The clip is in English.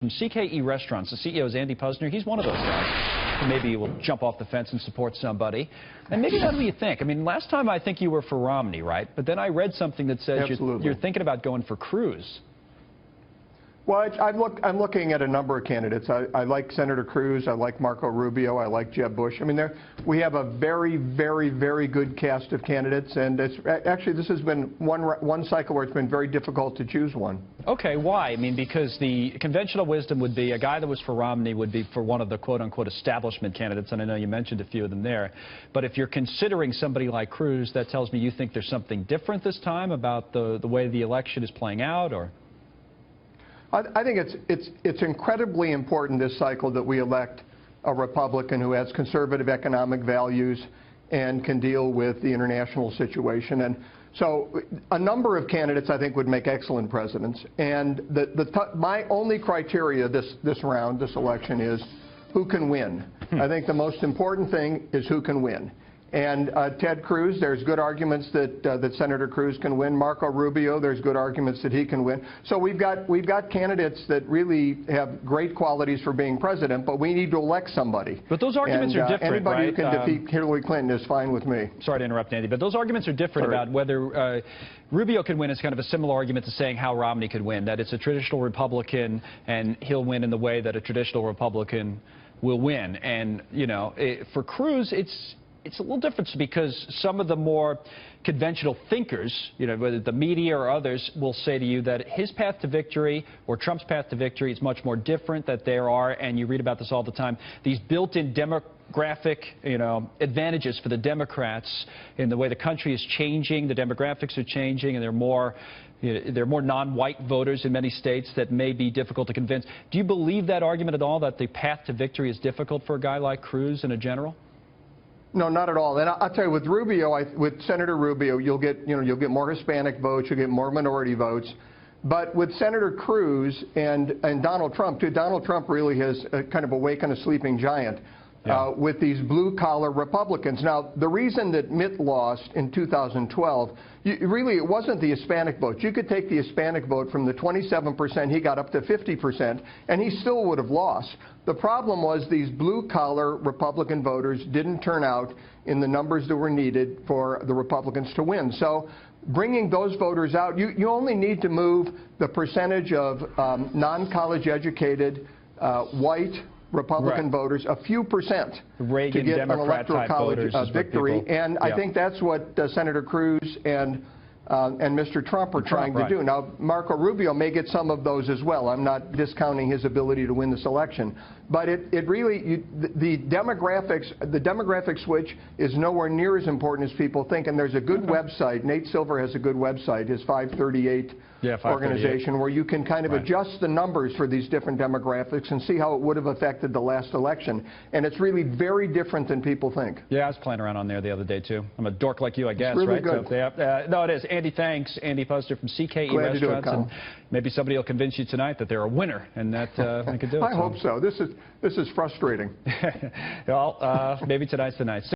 From CKE Restaurants, the CEO is Andy Puzder. He's one of those guys who maybe will jump off the fence and support somebody. And maybe that's what you think. I mean, last time I think you were for Romney, right? But then I read something that says you're thinking about going for Cruz. Well, I'm looking at a number of candidates. I like Senator Cruz. I like Marco Rubio. I like Jeb Bush. I mean, we have a very, very, very good cast of candidates, and actually this has been one cycle where it's been very difficult to choose one. Okay, why? I mean, because the conventional wisdom would be a guy that was for Romney would be for one of the quote-unquote establishment candidates, and I know you mentioned a few of them there. But if you're considering somebody like Cruz, that tells me you think there's something different this time about the way the election is playing out, or? I think it's incredibly important this cycle that we elect a Republican who has conservative economic values and can deal with the international situation. And so a number of candidates, I think, would make excellent presidents. And my only criteria this election is who can win. I think the most important thing is who can win. And Ted Cruz, there's good arguments that Senator Cruz can win. Marco Rubio, there's good arguments that he can win. So we've got candidates that really have great qualities for being president, but we need to elect somebody. But those arguments are different, anybody right? who can defeat Hillary Clinton is fine with me. Sorry to interrupt, Andy, but those arguments are different about whether Rubio can win. Is kind of a similar argument to saying how Romney could win, that it's a traditional Republican and he'll win in the way that a traditional Republican will win. And, you know, for Cruz, it's a little different because some of the more conventional thinkers, you know, whether the media or others, will say to you that his path to victory or Trump's path to victory is much more different, that there are, and you read about this all the time, these built-in demographic, you know, advantages for the Democrats in the way the country is changing, the demographics are changing, and there are more non-white voters in many states that may be difficult to convince. Do you believe that argument at all, that the path to victory is difficult for a guy like Cruz in a general? No, not at all. And I'll tell you, with Rubio, with Senator Rubio, you'll get more Hispanic votes, you'll get more minority votes. But with Senator Cruz and Donald Trump, too, Donald Trump really has kind of awakened a sleeping giant with these blue-collar Republicans. Now, the reason that Mitt lost in 2012, really, it wasn't the Hispanic vote. You could take the Hispanic vote from the 27%, he got up to 50%, and he still would have lost. The problem was these blue-collar Republican voters didn't turn out in the numbers that were needed for the Republicans to win. So bringing those voters out, you only need to move the percentage of non-college educated white Republican voters a few percent to get an electoral college victory. And I think that's what Senator Cruz and Mr. Trump are trying to do. Now, Marco Rubio may get some of those as well. I'm not discounting his ability to win this election. But it really, the demographic switch is nowhere near as important as people think. And there's a good website. Nate Silver has a good website, his 538 organization, where you can kind of adjust the numbers for these different demographics and see how it would have affected the last election. And it's really very different than people think. Yeah, I was playing around on there the other day, too. I'm a dork like you, I guess, it's really good. So, no, it is. Andy, thanks. Andy Puzder from CKE Restaurants. And maybe somebody will convince you tonight that they're a winner and that they could do it. I hope so. This is frustrating. Well, maybe tonight's the night.